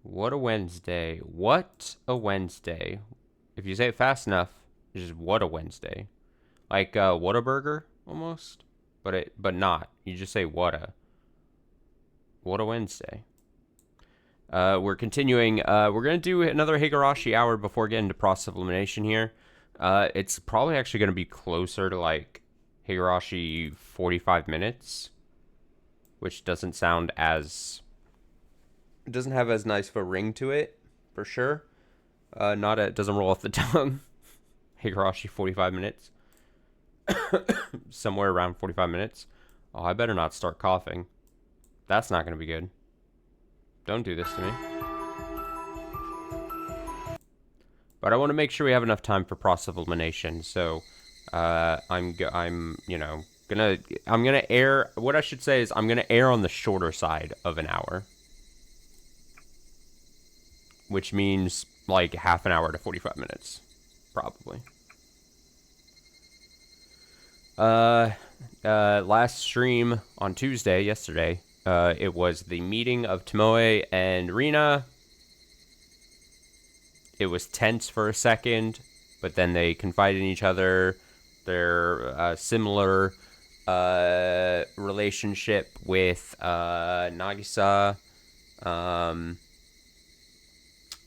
What a Wednesday. What a Wednesday. If you say it fast enough, it's just what a Wednesday. Like Whataburger almost, but not. You just say what a Wednesday. We're continuing. We're gonna do another Higurashi hour before getting to process of elimination here. It's probably actually gonna be closer to like Higurashi 45 minutes, which doesn't sound as. It doesn't have as nice of a ring to it, for sure. It doesn't roll off the tongue. Higurashi 45 minutes. Somewhere around 45 minutes. Oh, I better not start coughing. That's not going to be good. Don't do this to me. But I want to make sure we have enough time for process of elimination, so I'm gonna err. What I should say is I'm gonna err on the shorter side of an hour, which means like half an hour to 45 minutes, probably. Last stream on Tuesday, yesterday, it was the meeting of Tomoe and Rena. It was tense for a second, but then they confided in each other. Their similar relationship with Nagisa.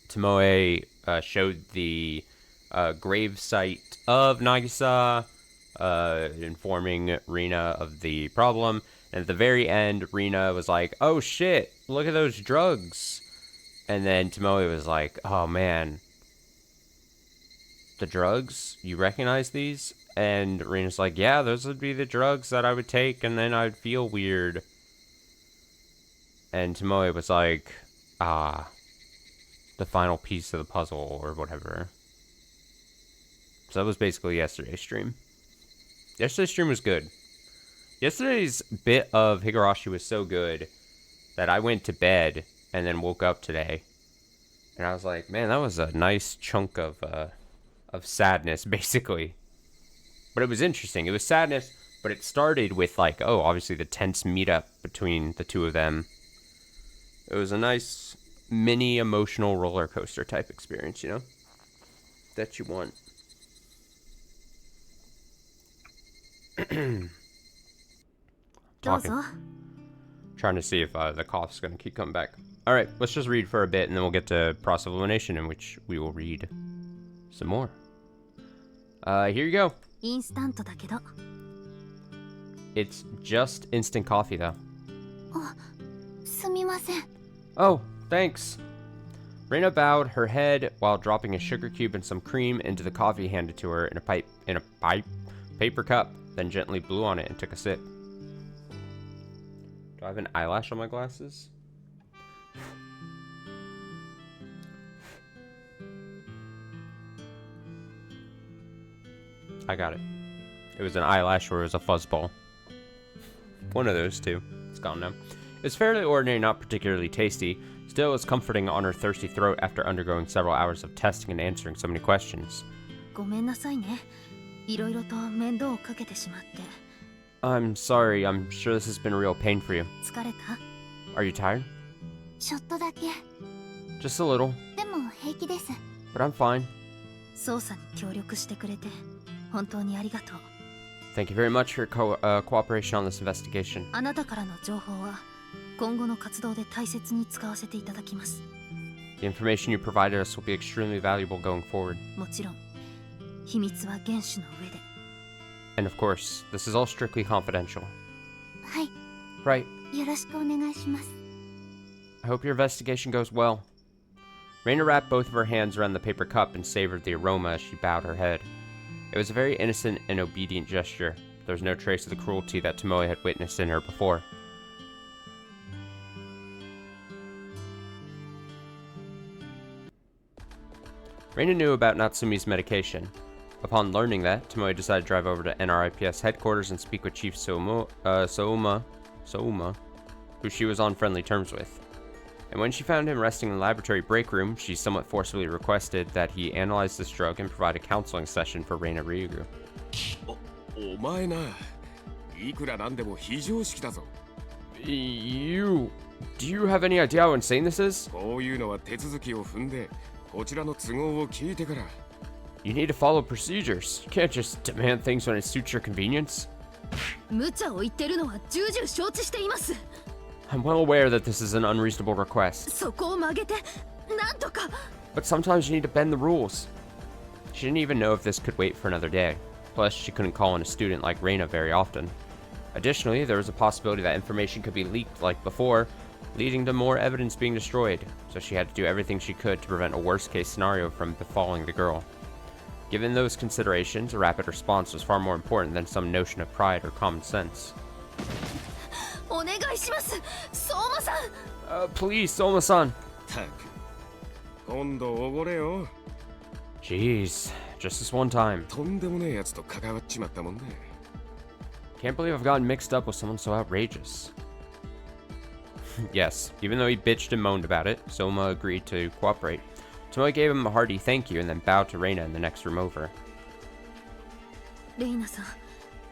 Tomoe showed the grave site of Nagisa, informing Rena of the problem. And at the very end, Rena was like, "Oh shit, look at those drugs." And then Tomoe was like, "Oh man, the drugs? You recognize these?" And Rena's like, "Yeah, those would be the drugs that I would take, and then I'd feel weird." And Tomoe was like, the final piece of the puzzle, or whatever. So that was basically yesterday's stream. Yesterday's stream was good. Yesterday's bit of Higurashi was so good that I went to bed and then woke up today. And I was like, man, that was a nice chunk of sadness, basically. But it was interesting. It was sadness, but it started with, like, obviously the tense meetup between the two of them. It was a nice mini emotional roller coaster type experience, you know? That you want. Talking. Trying to see if the cough's going to keep coming back. Alright, let's just read for a bit, and then we'll get to process of elimination, in which we will read some more. Here you go. It's just instant coffee, though. Oh, thanks. Rena bowed her head while dropping a sugar cube and some cream into the coffee handed to her in a paper cup, then gently blew on it and took a sip. Do I have an eyelash on my glasses? I got it. It was an eyelash or it was a fuzzball. One of those two. It's gone now. It's fairly ordinary, not particularly tasty. Still, it was comforting on her thirsty throat after undergoing several hours of testing and answering so many questions. I'm sorry. I'm sure this has been a real pain for you. Are you tired? Just a little. But I'm fine. Thank you very much for your cooperation on this investigation. The information you provided us will be extremely valuable going forward. And of course, this is all strictly confidential. Right. I hope your investigation goes well. Rena wrapped both of her hands around the paper cup and savored the aroma as she bowed her head. It was a very innocent and obedient gesture. There was no trace of the cruelty that Tomoe had witnessed in her before. Rena knew about Natsumi's medication. Upon learning that, Tomoe decided to drive over to NRIPS headquarters and speak with Chief Souma, who she was on friendly terms with. And when she found him resting in the laboratory break room, she somewhat forcibly requested that he analyze this drug and provide a counseling session for Rena Ryugu. You Do you have any idea how insane this is? こういうのは手続きを踏んでこちらの都合を聞いてから。 You need to follow procedures. You can't just demand things when it suits your convenience. 無茶を言ってるのは重々承知しています。 I'm well aware that this is an unreasonable request. そこを曲げてなんとか。 But sometimes you need to bend the rules. She didn't even know if this could wait for another day. Plus, she couldn't call in a student like Rena very often. Additionally, there was a possibility that information could be leaked like before, leading to more evidence being destroyed, so she had to do everything she could to prevent a worst-case scenario from befalling the girl. Given those considerations, a rapid response was far more important than some notion of pride or common sense. お願いします、相馬さん。Please, Soma-san. たく今度おごれよ。 Jeez, just this one time. とんでもねえやつと関わっちまったもんで。 Can't believe I've gotten mixed up with someone so outrageous. Yes, even though he bitched and moaned about it, Soma agreed to cooperate. Tomoe gave him a hearty thank you and then bowed to Rena in the next room over. レイナさん、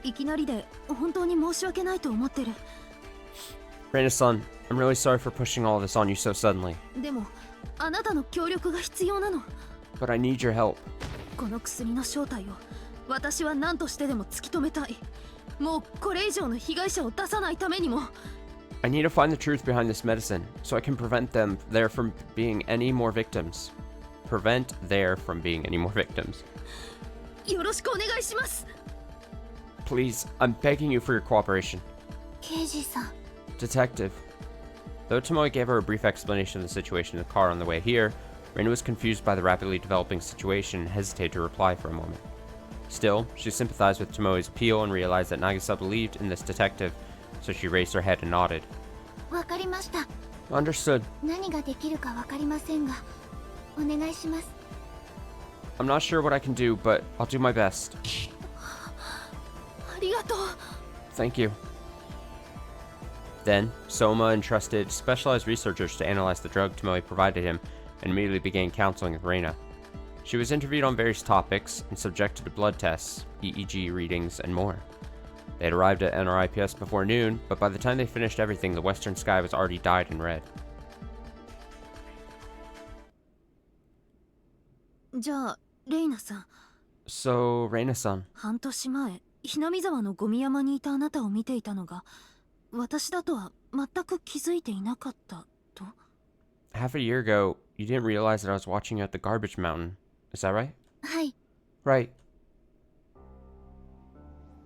いきなりで本当に申し訳ないと思ってる。 Rena-san, I'm really sorry for pushing all of this on you so suddenly. でも、あなたの協力が必要なの。 But I need your help. この薬の正体を私は何としてでも突き止めたい。もうこれ以上の被害者を出さないためにも。 I need to find the truth behind this medicine, so I can prevent them there from being any more victims. Prevent there from being any more victims. よろしくお願いします。 Please, I'm begging you for your cooperation. 刑事さん。 Detective. Though Tomoe gave her a brief explanation of the situation in the car on the way here, Rena was confused by the rapidly developing situation and hesitated to reply for a moment. Still, she sympathized with Tomoe's appeal and realized that Nagisa believed in this detective, so she raised her head and nodded. わかりました。 Understood. 何ができるかわかりませんが、お願いします。 I'm not sure what I can do, but I'll do my best. ありがとう。 Thank you. Then, Soma entrusted specialized researchers to analyze the drug Tomoe provided him and immediately began counseling with Rena. She was interviewed on various topics and subjected to blood tests, EEG readings, and more. They had arrived at NRIPS before noon, but by the time they finished everything, the western sky was already dyed in red. じゃあ、レイナさん。 So, Rena-san. 半年前、ひなみ沢のゴミ山にいたあなたを見ていたのが、私だとは全く気づいていなかったと。 Half a year ago, you didn't realize that I was watching you at the garbage mountain. Is that right? はい。 Right.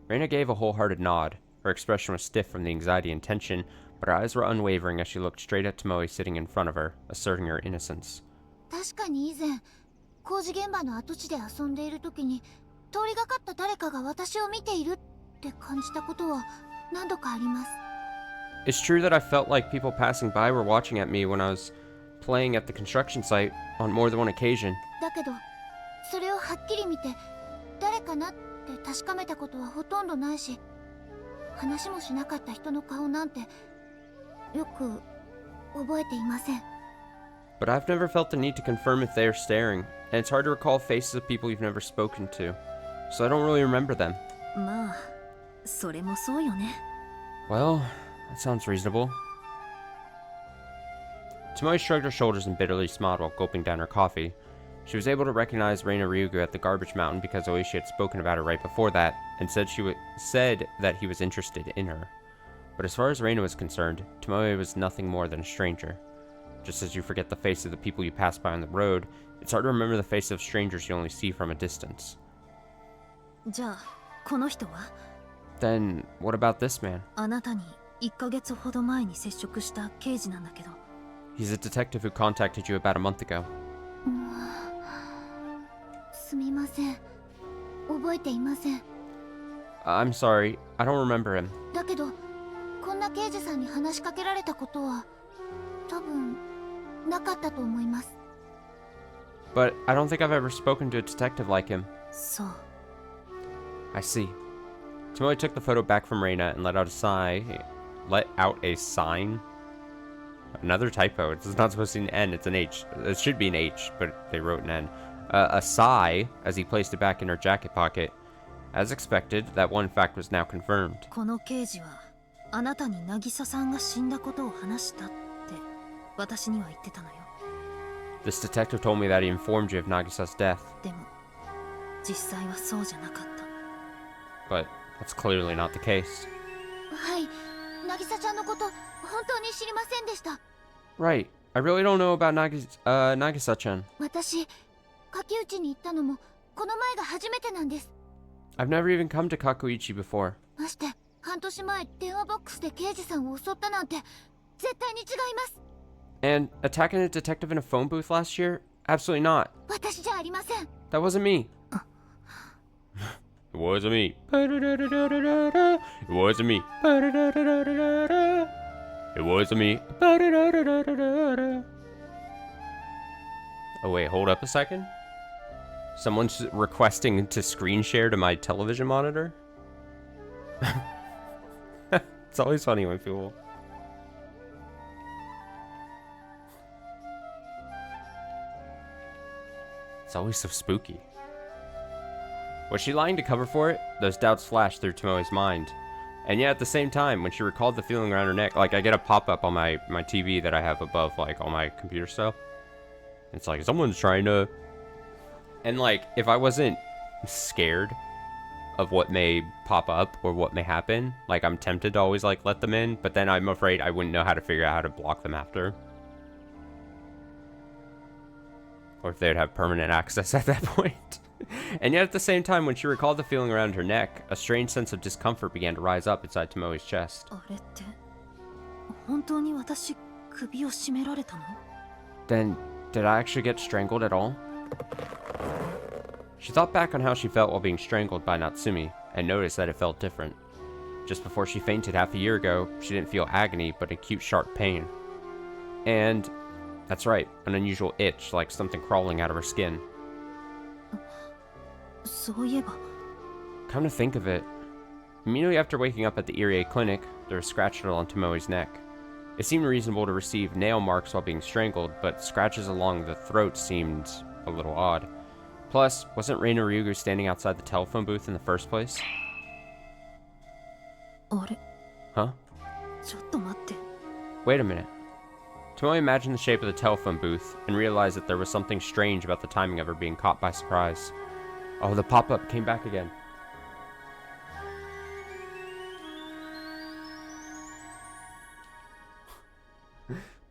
Rena gave a wholehearted nod. Her expression was stiff from the anxiety and tension, but her eyes were unwavering as she looked straight at Tomoe sitting in front of her, asserting her innocence. 確かに以前、工事現場の跡地で遊んでいる時に、通りがかった誰かが私を見ているって感じたことは何度かあります。 It's true that I felt like people passing by were watching at me when I was playing at the construction site on more than one occasion. だけど、それをはっきり見て、誰かなって確かめたことはほとんどないし、話もしなかった人の顔なんてよく覚えていません。 But I've never felt the need to confirm if they are staring, and it's hard to recall faces of people you've never spoken to, so I don't really remember them. まあ、それもそうよね。 Well, that sounds reasonable. Tomoe shrugged her shoulders and bitterly smiled while gulping down her coffee. She was able to recognize Reina Ryugu at the garbage mountain because Oishi had spoken about her right before that, and said that he was interested in her. But as far as Reina was concerned, Tomoe was nothing more than a stranger. Just as you forget the face of the people you pass by on the road, it's hard to remember the face of strangers you only see from a distance. じゃあ、この人は？ Then, what about this man? あなたに1ヶ月ほど前に接触した刑事なんだけど。 He's a detective who contacted you about a month ago. すみません。覚えていません。 I'm sorry, I don't remember him. だけど、こんな刑事さんに話しかけられたことは多分なかったと思います。 But I don't think I've ever spoken to a detective like him. そう。 I see. Tomoe took the photo back from Reina and let out a sigh. Let out a sign? Another typo. It's not supposed to be an N, it's an H. It should be an H, but they wrote an N. A sigh as he placed it back in her jacket pocket. As expected, that one fact was now confirmed. この刑事はあなたに渚さんが死んだことを話したっ私には言ってたのよ。 This detective told me that he informed you of Nagisa's death. でも実際はそうじゃなかった。 But that's clearly not the case. はい、渚ちゃんのこと本当に知りませんでした。 Right. I really don't know about Nagisa-chan. 私、柿内に行ったのもこの前が初めてなんです。 I've never even come to Kakuichi before. まして半年前電話ボックスで刑事さんを襲ったなんて絶対に違います。 And attacking a detective in a phone booth last year? Absolutely not. 私じゃありません。 That wasn't me. It wasn't me. It wasn't me. It wasn't me. Oh wait, hold up a second. Someone's requesting to screen share to my television monitor? It's always funny when people... It's always so spooky. Was she lying to cover for it? Those doubts flashed through Tomoe's mind. And yet at the same time, when she recalled the feeling around her neck, like I get a pop-up on my TV that I have above like all my computer stuff. It's like someone's trying to... And like, if I wasn't scared of what may pop up or what may happen, like I'm tempted to always like let them in, but then I'm afraid I wouldn't know how to figure out how to block them after. Or if they'd have permanent access at that point. And yet at the same time, when she recalled the feeling around her neck, a strange sense of discomfort began to rise up inside Tomoe's chest. あれって本当に私首を絞められたの？ Then, did I actually get strangled at all? She thought back on how she felt while being strangled by Natsumi, and noticed that it felt different. Just before she fainted half a year ago, she didn't feel agony, but acute sharp pain. And, that's right, an unusual itch, like something crawling out of her skin. そういえば Come to think of it, immediately after waking up at the Irie clinic, there was scratches along Tomoe's neck. It seemed reasonable to receive nail marks while being strangled, but scratches along the throat seemed a little odd. Plus, wasn't Rena Ryugu standing outside the telephone booth in the first place? あれ Huh? ちょっと待って Wait a minute. Tomoe imagined the shape of the telephone booth and realized that there was something strange about the timing of her being caught by surprise. Oh, the pop-up came back again.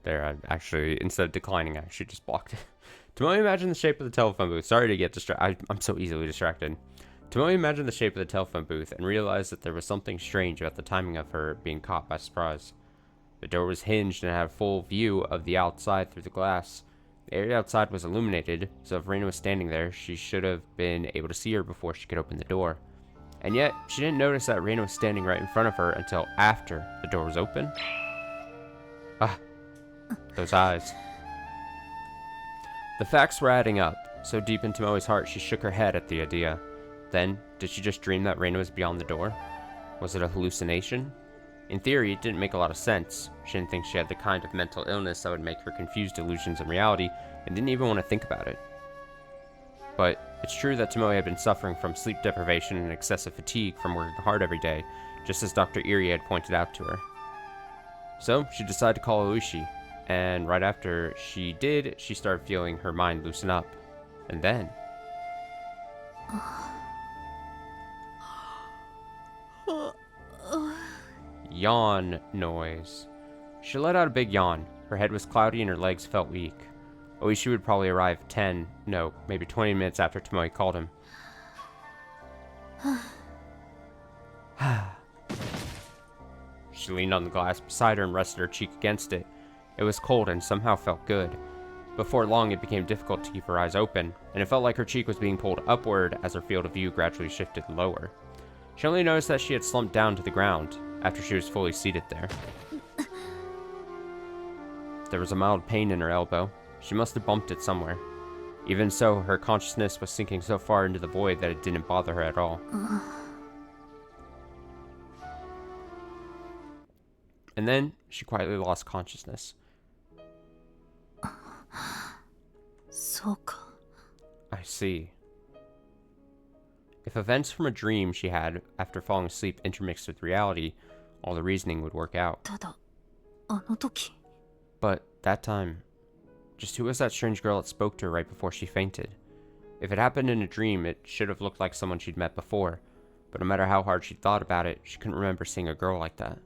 There, I actually, instead of declining, I actually just blocked it. Tomoe imagined the shape of the telephone booth. Sorry to get distracted. I'm so easily distracted. Tomoe imagined the shape of the telephone booth and realized that there was something strange about the timing of her being caught by surprise. The door was hinged and had a full view of the outside through the glass. The area outside was illuminated, so if Rena was standing there, she should have been able to see her before she could open the door. And yet, she didn't notice that Rena was standing right in front of her until after the door was open. Ah, those eyes. The facts were adding up. So deep in Tomoe's heart, she shook her head at the idea. Then, did she just dream that Rena was beyond the door? Was it a hallucination? In theory, it didn't make a lot of sense. She didn't think she had the kind of mental illness that would make her confuse delusions and reality, and didn't even want to think about it. But it's true that Tomoe had been suffering from sleep deprivation and excessive fatigue from working hard every day, just as Dr. Irie had pointed out to her. So, she decided to call Ushi, and right after she did, she started feeling her mind loosen up. And then... yawn noise. She let out a big yawn. Her head was cloudy and her legs felt weak. Oishi would probably arrive 10, no, maybe 20 minutes after Tomoe called him. She leaned on the glass beside her and rested her cheek against it. It was cold and somehow felt good. Before long, it became difficult to keep her eyes open, and it felt like her cheek was being pulled upward as her field of view gradually shifted lower. She only noticed that she had slumped down to the ground after she was fully seated there. There was a mild pain in her elbow. She must have bumped it somewhere. Even so, her consciousness was sinking so far into the void that it didn't bother her at all. And then, she quietly lost consciousness. そうか I see. If events from a dream she had after falling asleep intermixed with reality, all the reasoning would work out. ただあの時 But that time, just who was that strange girl that spoke to her right before she fainted? If it happened in a dream, it should have looked like someone she'd met before, but no matter how hard she thought about it, she couldn't remember seeing a girl like that.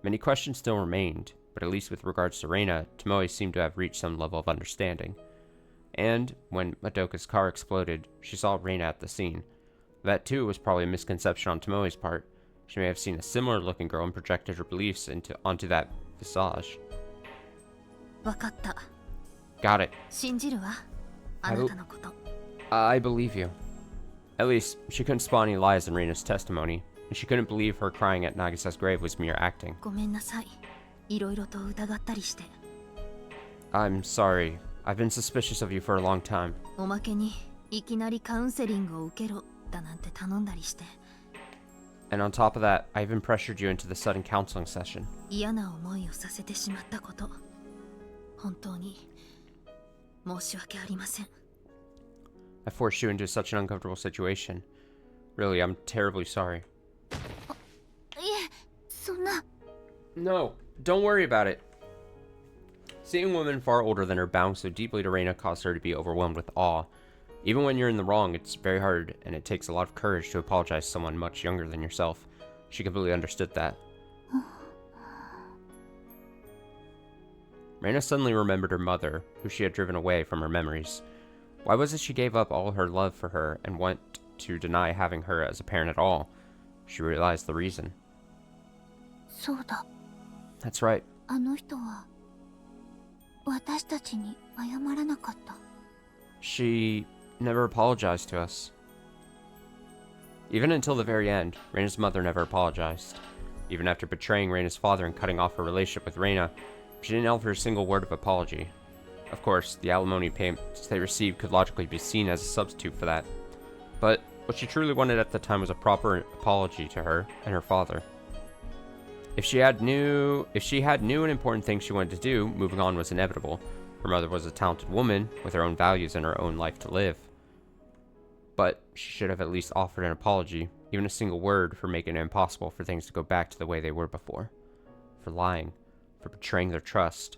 Many questions still remained, but at least with regards to Rena, Tomoe seemed to have reached some level of understanding. And when Madoka's car exploded, she saw Rena at the scene. That too was probably a misconception on Tomoe's part. She may have seen a similar looking girl and projected her beliefs onto that visage. わかった。 Got it. 信じるわ。あなたのこと。 I believe you. At least, she couldn't spot any lies in Rena's testimony, and she couldn't believe her crying at Nagisa's grave was mere acting. ごめんなさい。いろいろと疑ったりして。 I'm sorry. I've been suspicious of you for a long time. おまけにいきなりカウンセリングを受けろだなんて頼んだりして。 And on top of that, I even pressured you into the sudden counseling session. 嫌な思いをさせてしまったこと。本当に申し訳ありません。 I forced you into such an uncomfortable situation. Really, I'm terribly sorry. いえ、そんな。 No, don't worry about it. Seeing a woman far older than her bound so deeply to Rena caused her to be overwhelmed with awe. Even when you're in the wrong, it's very hard, and it takes a lot of courage to apologize to someone much younger than yourself. She completely understood that. Rena suddenly remembered her mother, who she had driven away from her memories. Why was it she gave up all her love for her and went to deny having her as a parent at all? She realized the reason. そうだ。 That's right. あの人は私たちに謝らなかった。 She never apologized to us. Even until the very end, Reina's mother never apologized. Even after betraying Reina's father and cutting off her relationship with Reina, she didn't offer a single word of apology. Of course, the alimony payments they received could logically be seen as a substitute for that. But what she truly wanted at the time was a proper apology to her and her father. If she had new and important things she wanted to do, moving on was inevitable. Her mother was a talented woman with her own values and her own life to live. But she should have at least offered an apology, even a single word, for making it impossible for things to go back to the way they were before. For lying, for betraying their trust.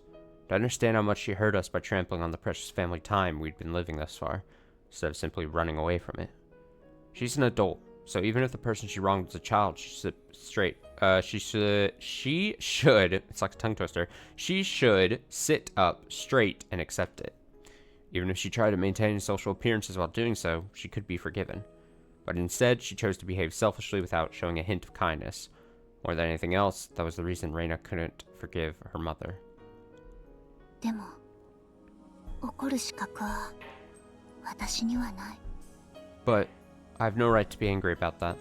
To understand how much she hurt us by trampling on the precious family time we'd been living thus far, instead of simply running away from it. She's an adult, so even if the person she wronged was a child, she should it's like a tongue twister, she should sit up straight and accept it. Even if she tried to maintain social appearances while doing so, she could be forgiven. But instead, she chose to behave selfishly without showing a hint of kindness. More than anything else, that was the reason Reina couldn't forgive her mother. でも、怒る資格は私にはない。 But I have no right to be angry about that.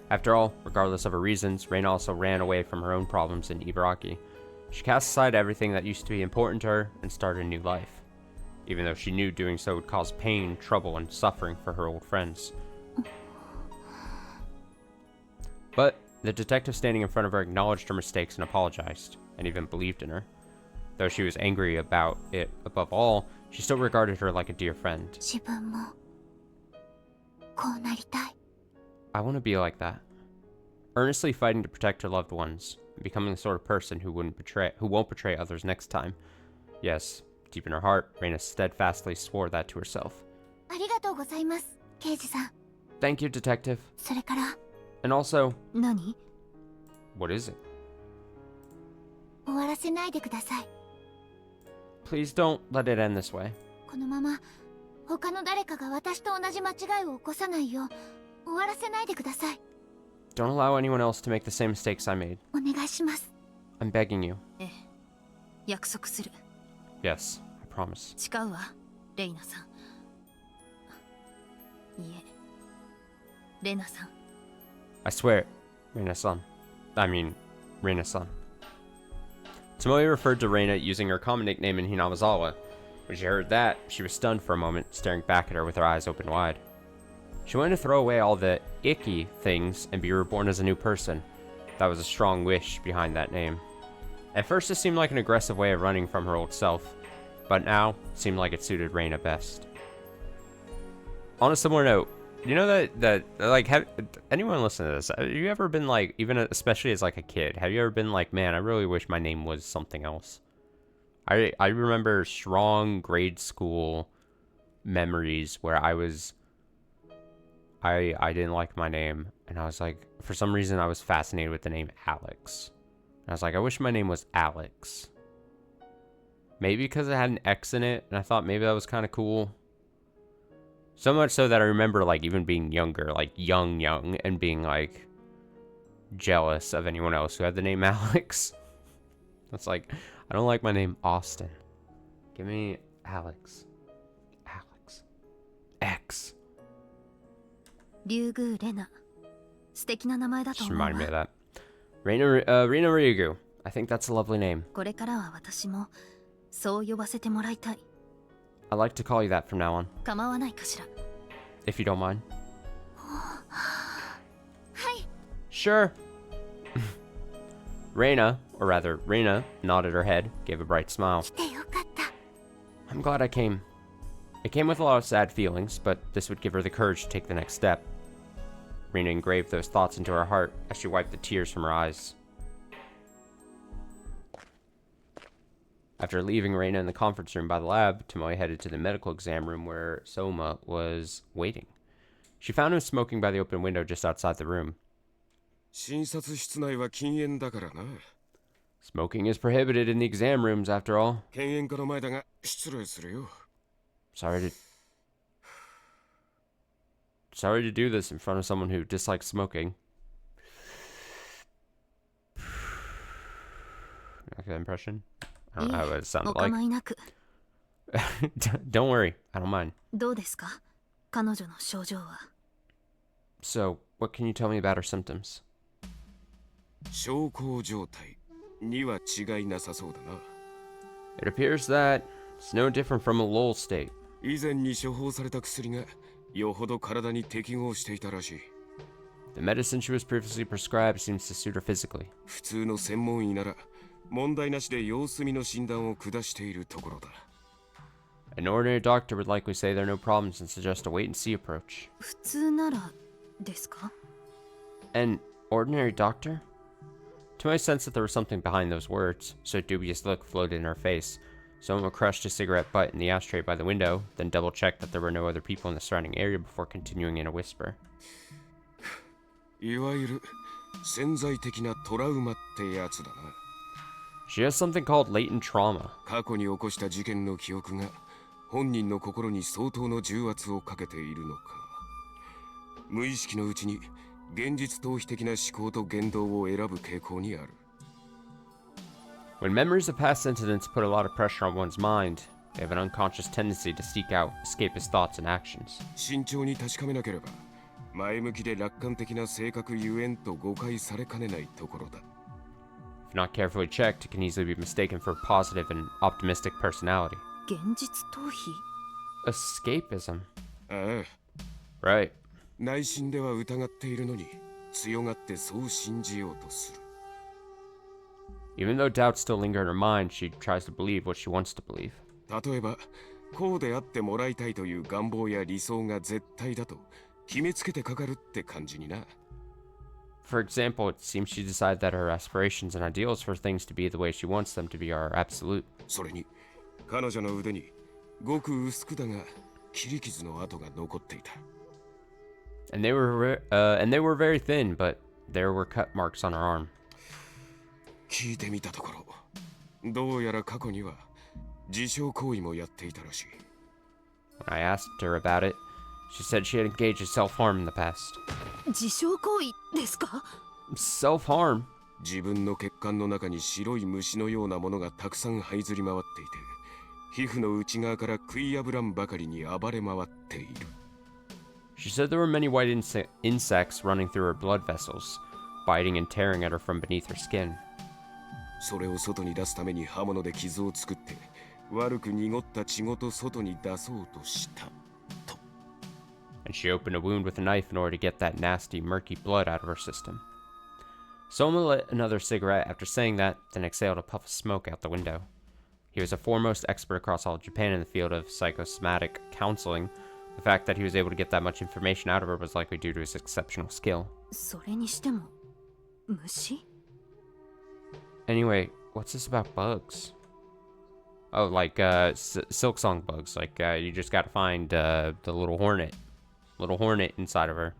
After all, regardless of her reasons, Reina also ran away from her own problems in Ibaraki. She cast aside everything that used to be important to her and started a new life, even though she knew doing so would cause pain, trouble, and suffering for her old friends. But the detective standing in front of her acknowledged her mistakes and apologized, and even believed in her. Though she was angry about it above all, she still regarded her like a dear friend. 自分もこうなりたい。 I want to be like that. Earnestly fighting to protect her loved ones, and becoming the sort of person who won't betray others next time. Yes, deep in her heart, Reina steadfastly swore that to herself. ありがとうございます、刑事さん。 Thank you, detective. それから、 And also, 何？ what is it? 終わらせないでください。 Please don't let it end this way. このまま他の誰かが私と同じ間違いを起こさないよう終わらせないでください。 Don't allow anyone else to make the same mistakes I made. お願いします。 I'm begging you. ええ、約束する。 Yes, I promise. 誓うわ、レイナさん。いえ、レナさん。 I swear, Reina-san. I mean, Reina-san. Tomoe referred to Reina using her common nickname in Hinawazawa. When she heard that, she was stunned for a moment, staring back at her with her eyes open wide. She wanted to throw away all the icky things and be reborn as a new person. That was a strong wish behind that name. At first it seemed like an aggressive way of running from her old self, but now it seemed like it suited Reina best. On a similar note, you know that like, have anyone listen to this? Have you ever been like, even especially as like a kid, have you ever been like, man, I really wish my name was something else? I remember strong grade school memories where I didn't like my name, and I was like, for some reason I was fascinated with the name Alex. And I was like, I wish my name was Alex. Maybe because it had an X in it, and I thought maybe that was kind of cool. So much so that I remember like even being younger, like young, and being like jealous of anyone else who had the name Alex. It's like, I don't like my name Austin. Give me Alex. Alex. X. 竜宮レナ。素敵な名前だと Just 思うわ。 reminded me of that. Rena Ryugu. I think that's a lovely name. これからは私もそう呼ばせてもらいたい。 I'd like to call you that from now on, 構わないかしら。 if you don't mind. はい。 Sure. Rena, or rather, Rena nodded her head, gave a bright smile. 来てよかった。 I'm glad I came. It came with a lot of sad feelings, but this would give her the courage to take the next step. Rena engraved those thoughts into her heart as she wiped the tears from her eyes. After leaving Rena in the conference room by the lab, Tomoe headed to the medical exam room where Soma was waiting. She found him smoking by the open window just outside the room. 診察室内は禁煙だからな。 Smoking is prohibited in the exam rooms, after all. 犬猿家の前だが失礼するよ。 Sorry to do this in front of someone who dislikes smoking. Like that impression? I don't know how it お sounded 構 like. いなく。 Don't worry, I don't mind. どうですか彼女の症状は。 So, what can you tell me about her symptoms? 小康状態には違いなさそうだな。 It appears that it's no different from a lull state. 以前に処方された薬がよほど体に適合していたらしい。 The medicine she was previously prescribed seems to suit her physically. 普通の専門医なら問題なしで様子見の診断を下しているところだ。 An ordinary doctor would likely say there are no problems and suggest a wait-and-see approach. 普通ならですか An ordinary doctor? Tomoe sensed that there was something behind those words, so a dubious look floated in her face. Soma crushed a cigarette butt in the ashtray by the window, then double-checked that there were no other people in the surrounding area before continuing in a whisper. いわゆる潜在的なトラウマってやつだな。 She has something called latent trauma. 過去に起こした事件の記憶が本人の心に相当の重圧をかけているのか。無意識のうちに現実逃避的な思考と言動を選ぶ傾向にある。 When memories of past incidents put a lot of pressure on one's mind, they have an unconscious tendency to seek out escapist thoughts and actions. 慎重に確かめなければ前向きで楽観的な性格ゆえんと誤解されかねないところだ。 If not carefully checked, it can easily be mistaken for a positive and optimistic personality. 現実逃避 Escapism. ああ、 Right. 内心では疑っているのに強がってそう信じようとする。 Even though doubts still linger in her mind, she tries to believe what she wants to believe. 例えばこうであってもらいたいという願望や理想が絶対だと決めつけてかかるって感じにな。 For example, it seems she decided that her aspirations and ideals for things to be the way she wants them to be are absolute. それに彼女の腕にごく薄くだが切り傷の跡が残っていた。 And they were very thin, but there were cut marks on her arm. 聞いてみたところどうやら過去には自傷行為もやっていたらしい。 When I asked her about it, she said she had engaged in self-harm in the past. 自傷行為ですか Self-harm? 自分の血管の中に白い虫のようなものがたくさん這いずり回っていて皮膚の内側から食い破らんばかりに暴れ回っている。 She said there were many white insects running through her blood vessels, biting and tearing at her from beneath her skin. それを外に出すために刃物で傷を作って悪く濁った血ごと外に出そうとしたと。 And she opened a wound with a knife in order to get that nasty, murky blood out of her system. Soma lit another cigarette after saying that, then exhaled a puff of smoke out the window. He was a foremost expert across all of Japan in the field of psychosomatic counseling. The fact that he was able to get that much information out of her was likely due to his exceptional skill. それにしても虫 Anyway, what's this about bugs? Oh, like silk song bugs. Like you just gotta find the little hornet inside of her.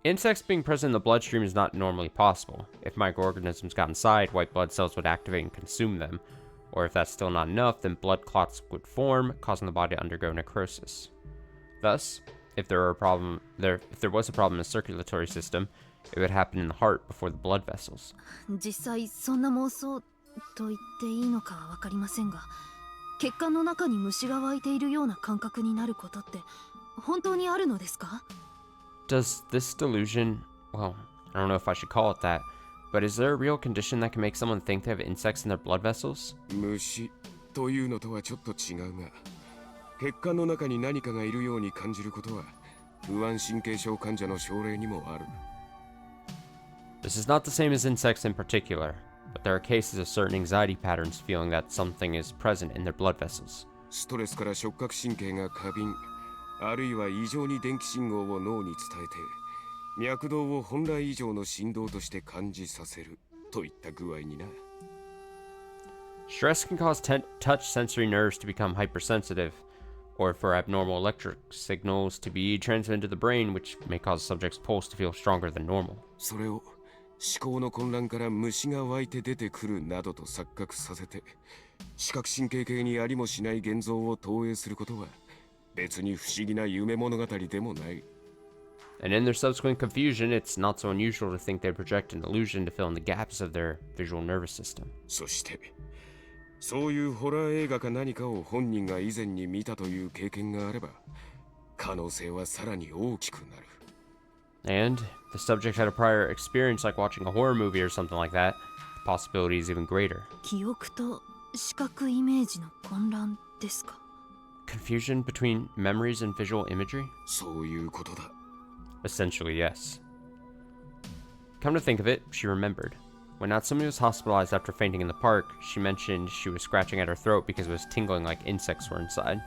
Insects being present in the bloodstream is not normally possible. If microorganisms got inside, white blood cells would activate and consume them. Or if that's still not enough, then blood clots would form, causing the body to undergo necrosis. Thus, if there was a problem in the circulatory system, it would happen in the heart before the blood vessels. 実際そんな妄想と言っていいのかは分かりませんが、血管の中に虫が湧いているような感覚になることって本当にあるのですか? Does this delusion, well, I don't know if I should call it that, but is there a real condition that can make someone think they have insects in their blood vessels? 虫というのとはちょっと違うが、血管の中に何かがいるように感じることは不安神経症患者の症例にもある。This is not the same as insects in particular, but there are cases of certain anxiety patterns feeling that something is present in their blood vessels. ストレスから触覚神経が過敏、あるいは異常に電気信号を脳に伝えて、脈動を本来以上の振動として感じさせるといった具合にな。Stress can cause touch sensory nerves to become hypersensitive, or for abnormal electric signals to be transmitted to the brain, which may cause the subject's pulse to feel stronger than normal. それを思考の混乱から虫が湧いて出てくるなどと錯覚させて、視覚神経系にありもしない現像を投影することは別に不思議な夢物語でもない。And in their subsequent confusion, it's not so unusual to think they project an illusion to fill in the gaps of their visual nervous system. そしてそういうホラー映画か何かを本人が以前に見たという経験があれば、可能性はさらに大きくなる。And if the subject had a prior experience like watching a horror movie or something like that, the possibility is even greater. 記憶と視覚イメージの混乱ですか? Confusion between memories and visual imagery? そういうことだ。Essentially, yes. Come to think of it, she remembered. When Natsumi was hospitalized after fainting in the park, she mentioned she was scratching at her throat because it was tingling like insects were inside.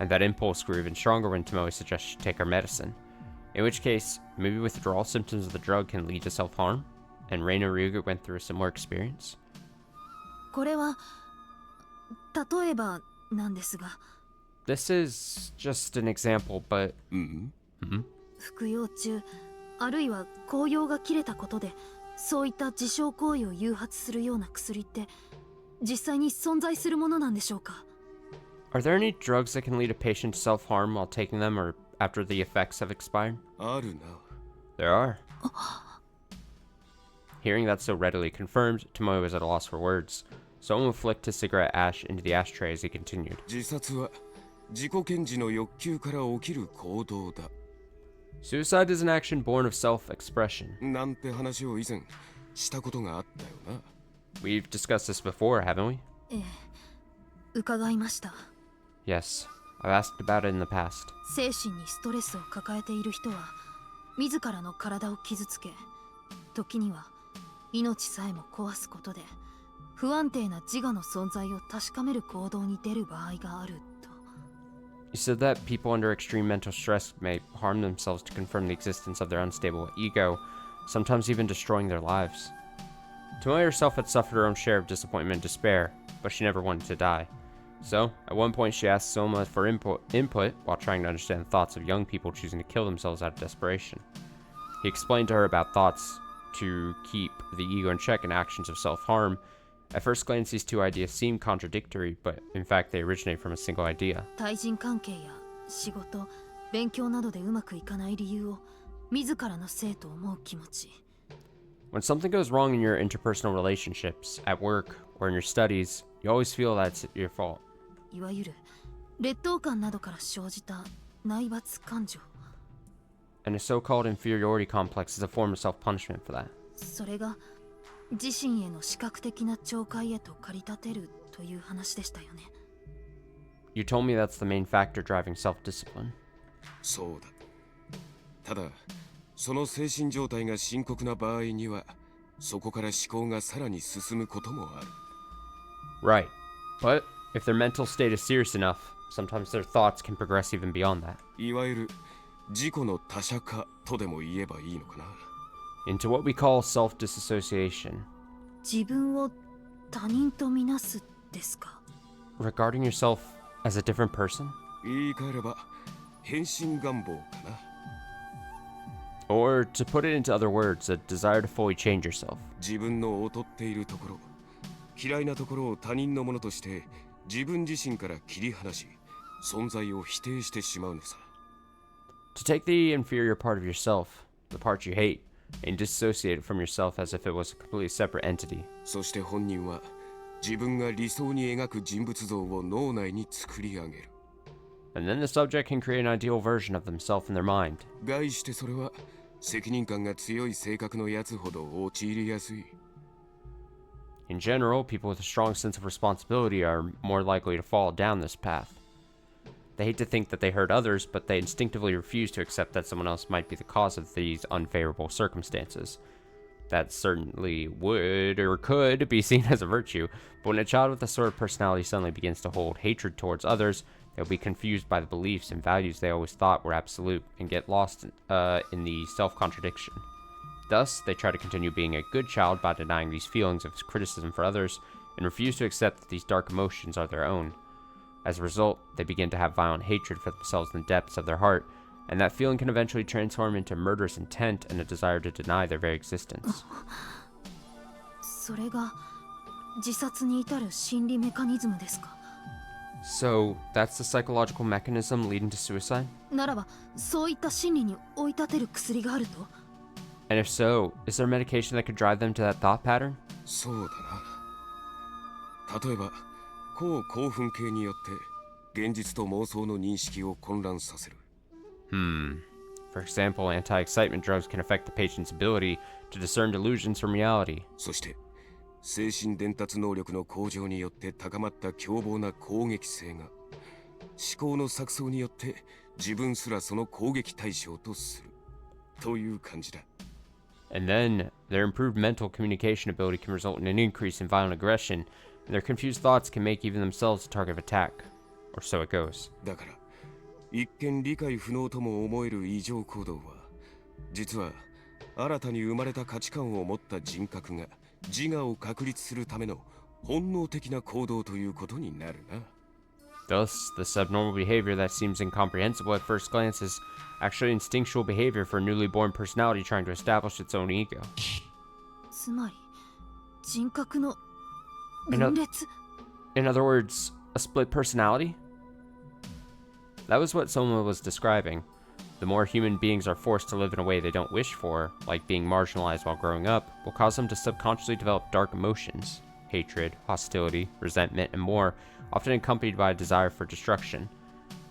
And that impulse grew even stronger when Tomoe suggested she take her medicine. In which case, maybe withdrawal symptoms of the drug can lead to self-harm? And Rena Ryuga went through a similar experience? これは例えばなんですが、 This is just an example, but... 服用中あるいは紅葉が切れたことでそういった自傷行為を誘発するような薬って実際に存在するものなんでしょうか? Are there any drugs that can lead a patient to self-harm while taking them or after the effects have expired? あるな。 There are. Hearing that so readily confirmed, Tomoe was at a loss for words. Someone flicked his cigarette ash into the ashtray as he continued. 自殺は自己顕示の欲求から起きる行動だ。 Suicide is an action born of self-expression. なんて話を以前したことがあったよな。 We've discussed this before, haven't we? ええ、伺いました。 Yes, I've asked about it in the past. 精神にストレスを抱えている人は自らの体を傷つけ、時には命さえも壊すことで不安定な自我の存在を確かめる行動に出る場合があると。 You said that people under extreme mental stress may harm themselves to confirm the existence of their unstable ego, sometimes even destroying their lives. Tomoe herself had suffered her own share of disappointment and despair, but she never wanted to die. So, at one point she asked Soma for input while trying to understand the thoughts of young people choosing to kill themselves out of desperation. He explained to her about thoughts to keep the ego in check and actions of self-harm. At first glance, these two ideas seem contradictory, but in fact they originate from a single idea. 対人関係や仕事、勉強などでうまくいかない理由を自らのせいと思う気持ち。 When something goes wrong in your interpersonal relationships, at work, or in your studies, you always feel that it's your fault. いわゆる劣等感などから生じた内罰感情。 And a so-called inferiority complex is a form of self-punishment for that. それが自身への視覚的な懲戒へと駆り立てるという話でしたよね。 You told me that's the main factor driving self-discipline. そうだ。ただ、その精神状態が深刻な場合には、そこから思考がさらに進むこともある。 Right. But if their mental state is serious enough, sometimes their thoughts can progress even beyond that. いわゆる自己の他者化とでも言えばいいのかな。 Into what we call self-disassociation. 自分を他人とみなすですか。regarding yourself as a different person? 言い換えれば変身願望かな。 Or to put it into other words, a desire to fully change yourself. 自分の劣っているところ、嫌いなところを他人のものとして自分自身から切り離し、存在を否定してしまうのさ。 To take the inferior part of yourself, the part you hate, and dissociate it from yourself as if it was a completely separate entity. そして本人は自分が理想に描く人物像を脳内に作り上げる。 And then the subject can create an ideal version of themselves in their mind. 概してそれは責任感が強い性格のやつほど陥りやすい。 In general, people with a strong sense of responsibility are more likely to fall down this path. They hate to think that they hurt others, but they instinctively refuse to accept that someone else might be the cause of these unfavorable circumstances. That certainly would or could be seen as a virtue, but when a child with this sort of personality suddenly begins to hold hatred towards others, they'll be confused by the beliefs and values they always thought were absolute and get lost in the self-contradiction. Thus, they try to continue being a good child by denying these feelings of criticism for others and refuse to accept that these dark emotions are their own. As a result, they begin to have violent hatred for themselves in the depths of their heart, and that feeling can eventually transform into murderous intent and a desire to deny their very existence. それが自殺に至る心理メカニズムですか？ So, that's the psychological mechanism leading to suicide? ならばそういった心理に追い立てる薬があると？ And if so, is there medication that could drive them to that thought pattern? そうだな。例えば抗興奮系によって現実と妄想の認識を混乱させる。 For example, anti-excitement drugs can affect the patient's ability to discern delusions from reality. そして精神伝達能力の向上によって高まった凶暴な攻撃性が思考の錯綜によって自分すらその攻撃対象とするという感じだ。 And then, their improved mental communication ability can result in an increase in violent aggression, and their confused thoughts can make even themselves a target of attack. Or so it goes. だから一見理解不能とも思える異常行動は実は新たに生まれた価値観を持った人格が自我を確立するための本能的な行動ということになるな。 Thus, the subnormal behavior that seems incomprehensible at first glance is actually instinctual behavior for a newly born personality trying to establish its own ego. つまり人格の In 分裂？ In other words, a split personality? That was what Soma was describing. The more human beings are forced to live in a way they don't wish for, like being marginalized while growing up, will cause them to subconsciously develop dark emotions, hatred, hostility, resentment, and more, often accompanied by a desire for destruction.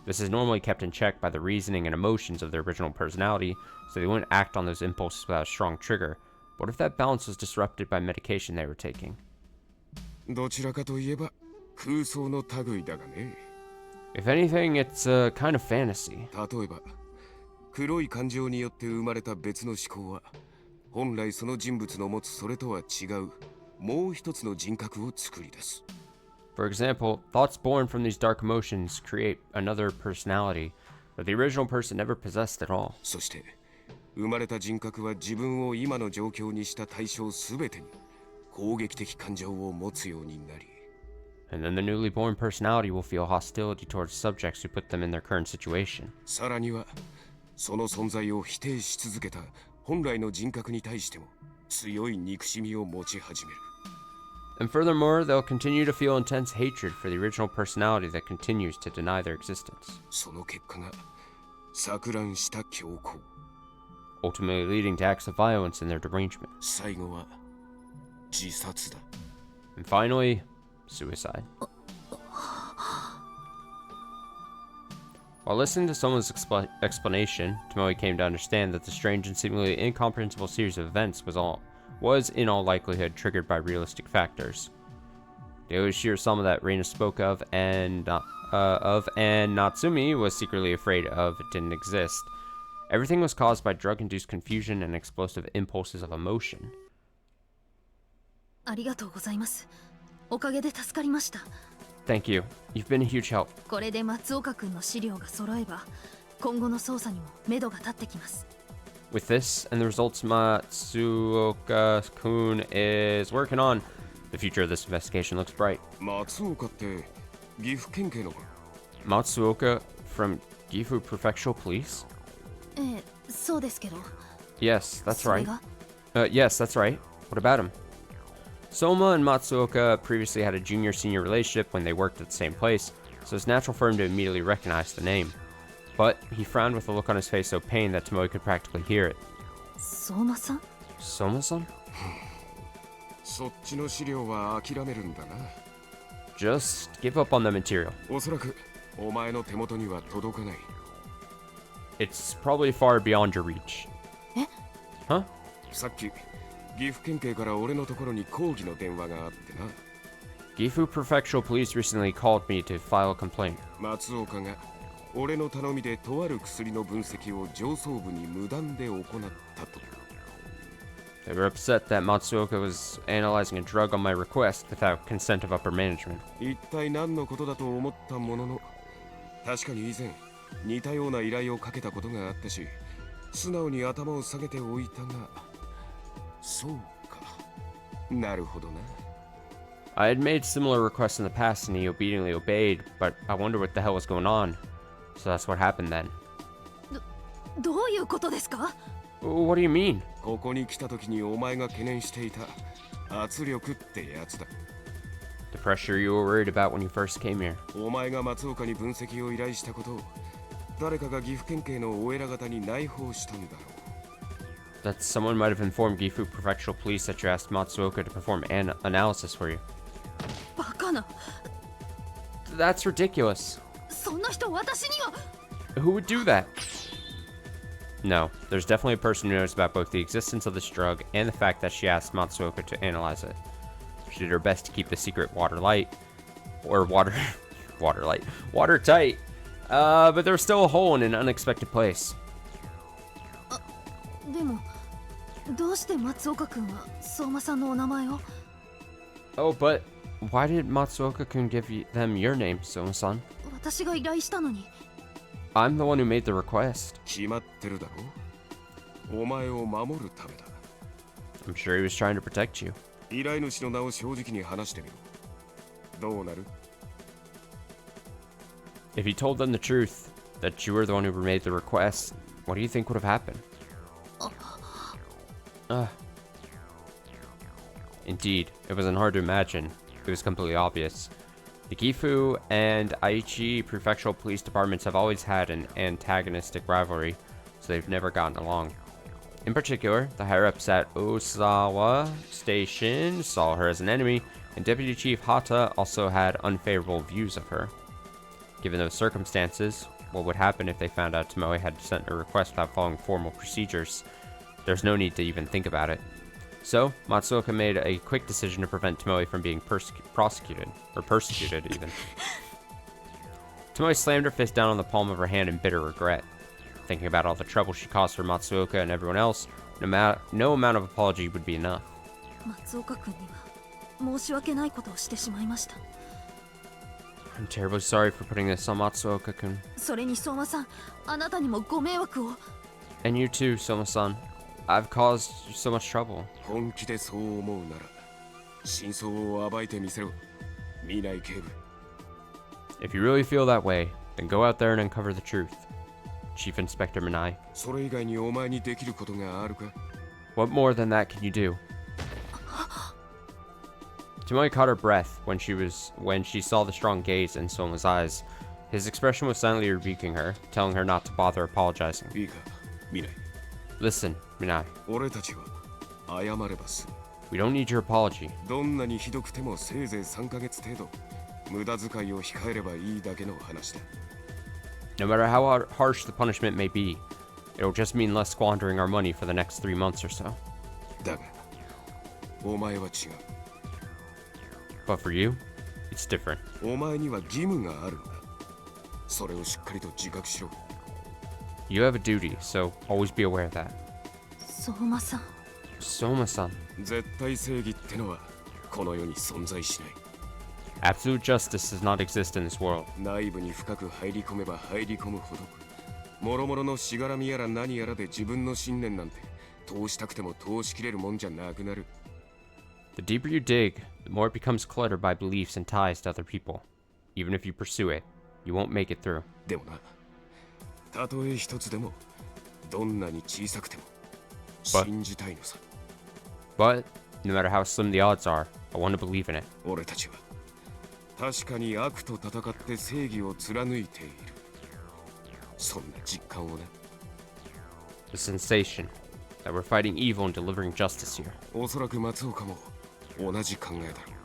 This is normally kept in check by the reasoning and emotions of their original personality, so they wouldn't act on those impulses without a strong trigger. But what if that balance was disrupted by medication they were taking? どちらかといえば空想の類だがね。 If anything, it's a kind of fantasy. 例えば黒い感情によって生まれた別の思考は本来その人物の持つそれとは違うもう一つの人格を作り出す。 For example, thoughts born from these dark emotions create another personality that the original person never possessed at all. そして生まれた人格は自分を今の状況にした対象すべてに攻撃的感情を持つようになり And then the newly born personality will feel hostility towards subjects who put them in their current situation. さらにはその存在を否定し続けた本来の人格に対しても強い憎しみを持ち始める。 And furthermore, they'll continue to feel intense hatred for the original personality that continues to deny their existence, その結果が錯乱した強行。 ultimately leading to acts of violence in their derangement. 最後は自殺だ。 And finally, suicide. While listening to someone's explanation, Tomoe came to understand that the strange and seemingly incomprehensible series of events was in all likelihood triggered by realistic factors. The Oishiro Sama that Rena spoke of and Natsumi was secretly afraid of didn't exist. Everything was caused by drug-induced confusion and explosive impulses of emotion. ありがとうございます。おかげで助かりました。 Thank you. You've been a huge help. これで松岡君の資料が揃えば、今後の捜査にも目処が立ってきます。 With this and the results Matsuoka-kun is working on, the future of this investigation looks bright. 松岡って岐阜県警のか。 Matsuoka from Gifu Prefectural Police? ええ、そうですけど。 Yes, that's それ right. が Yes, that's right. What about him? Soma and Matsuoka previously had a junior-senior relationship when they worked at the same place, so it's natural for him to immediately recognize the name. But he frowned with a look on his face so pained that Tomoe could practically hear it. 相馬さん Soma-san? そっちの資料は諦めるんだな。 Just give up on the material. おそらくお前の手元には届かない。 It's probably far beyond your reach. え Huh? さっき岐阜県警から俺のところに抗議の電話があってな。 Gifu Prefectural Police recently called me to file a complaint. 松岡が俺の頼みでとある薬の分析を上層部に無断で行ったと。 They were upset that Matsuoka was analyzing a drug on my request without consent of upper management. 一体何のことだと思ったものの、確かに以前似たような依頼をかけたことがあったし、素直に頭を下げておいたが、そうか、なるほどな。 I had made similar requests in the past and he obediently obeyed, but I wondered what the hell was going on. So that's what happened then. どういうことですか What do you mean? ここに来た時にお前が懸念していた圧力ってやつだ。 The pressure you were worried about when you first came here. お前が松岡に分析を依頼したことを誰かが岐阜県警のお偉方に内報したんだろう。 That someone might have informed Gifu Prefectural Police that you asked Matsuoka to perform an analysis for you. バカな That's ridiculous. そんな人私には Who would do that? No, there's definitely a person who knows about both the existence of this drug and the fact that she asked Matsuoka to analyze it. She did her best to keep the secret watertight. But there was still a hole in an unexpected place. でもどうして松岡君は相馬さんのお名前を Oh, but why did Matsuoka-kun give them your name, Soma-san? 私が依頼したのに I'm the one who made the request. 決まってるだろ。お前を守るためだ。 I'm sure he was trying to protect you. 依頼主の名を正直に話してみろ。どうなる？ If he told them the truth, that you were the one who made the request, what do you think would have happened? Indeed, it wasn't hard to imagine. It was completely obvious. The Gifu and Aichi prefectural police departments have always had an antagonistic rivalry, so they've never gotten along. In particular, the higher-ups at Osawa Station saw her as an enemy, and Deputy Chief Hata also had unfavorable views of her. Given those circumstances, what would happen if they found out Tomoe had sent a request without following formal procedures? There's no need to even think about it. So, Matsuoka made a quick decision to prevent Tomoe from being persecuted even. Tomoe slammed her fist down on the palm of her hand in bitter regret. Thinking about all the trouble she caused for Matsuoka and everyone else, no amount of apology would be enough. 松岡君には申し訳ないことをしてしまいました I'm terribly sorry for putting this on Matsuoka-kun. それに相馬さんあなたにもご迷惑を And you too, Soma-san. I've caused you so much trouble. 本気でそう思うなら、真相を暴いてみせろ。見ない警部。 If you really feel that way, then go out there and uncover the truth. Chief Inspector Minai. それ以外にお前にできることがあるか？ What more than that can you do? Tomoe caught her breath when she saw the strong gaze in Soma's eyes. His expression was silently rebuking her, telling her not to bother apologizing. いいか、見ない。 Listen, Minai, 俺たちは謝れば済む。 we don't need your apology. どんなにひどくてもせいぜい3ヶ月程度無駄遣いを控えればいいだけの話だ。 No matter how harsh the punishment may be, it'll just mean less squandering our money for the next 3 months or so. だが、お前は違う。 But for you, it's different. お前には義務があるんだ。それをしっかりと自覚しろ。 You have a duty, so always be aware of that. 相馬さん Soma-san. 絶対正義ってのはこの世に存在しない。 Absolute justice does not exist in this world. 内部に深く入り込めば入り込むほど、もろもろのしがらみやら何やらで自分の信念なんて通したくても通しきれるもんじゃなくなる。 The deeper you dig, the more it becomes cluttered by beliefs and ties to other people. Even if you pursue it, you won't make it through. でもな、たとえ一つでも、どんなに小さくても、信じたいのさ。But, no matter how slim the odds are, I want to believe in it. 俺たちは、確かに悪と戦って正義を貫いている。そんな実感をね。The sensation that we're fighting evil and delivering justice here. おそらく松岡も同じ考えだろう。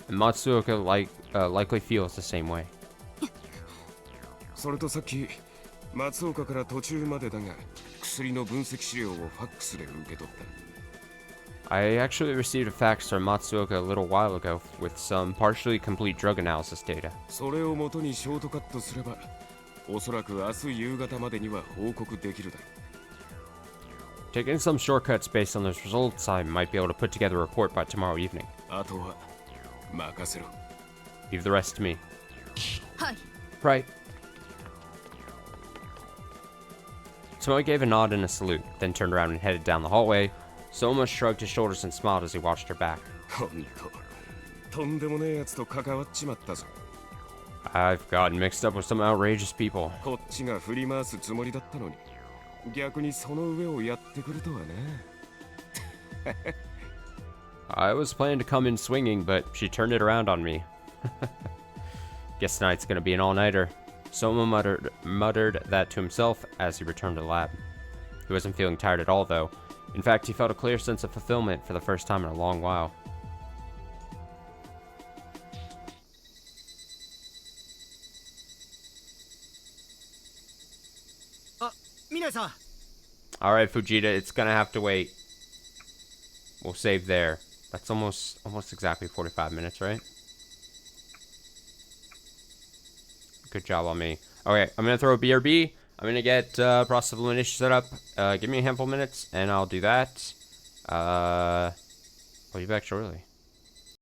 And Matsuoka likely feels the same way. それとさっき、松岡から途中までだが、薬の分析資料をファックスで受け取った。I actually received a fax from Matsuoka a little while ago with some partially complete drug analysis data. それをもとにショートカットすれば、おそらく明日夕方までには報告できるだろう。Taking some shortcuts based on those results, I might be able to put together a report by tomorrow evening. あとは任せろ。 Leave the rest to me. はい。 Right. Tomoe gave a nod and a salute, then turned around and headed down the hallway. Soma shrugged his shoulders and smiled as he watched her back. ほんと、とんでもねえやつと関わっちまったぞ。I've gotten mixed up with some outrageous people. こっちが振り回すつもりだったのに、逆にその上をやってくるとはね。I was planning to come in swinging, but she turned it around on me. Guess tonight's gonna be an all-nighter. Soma muttered that to himself as he returned to the lab. He wasn't feeling tired at all, though. In fact, he felt a clear sense of fulfillment for the first time in a long while. Alright, Fujita, it's gonna have to wait. We'll save there. That's almost exactly 45 minutes, right? Good job on me. Okay, I'm gonna throw a BRB. I'm gonna get process of elimination set up. Give me a handful of minutes, and I'll do that. I'll be back shortly.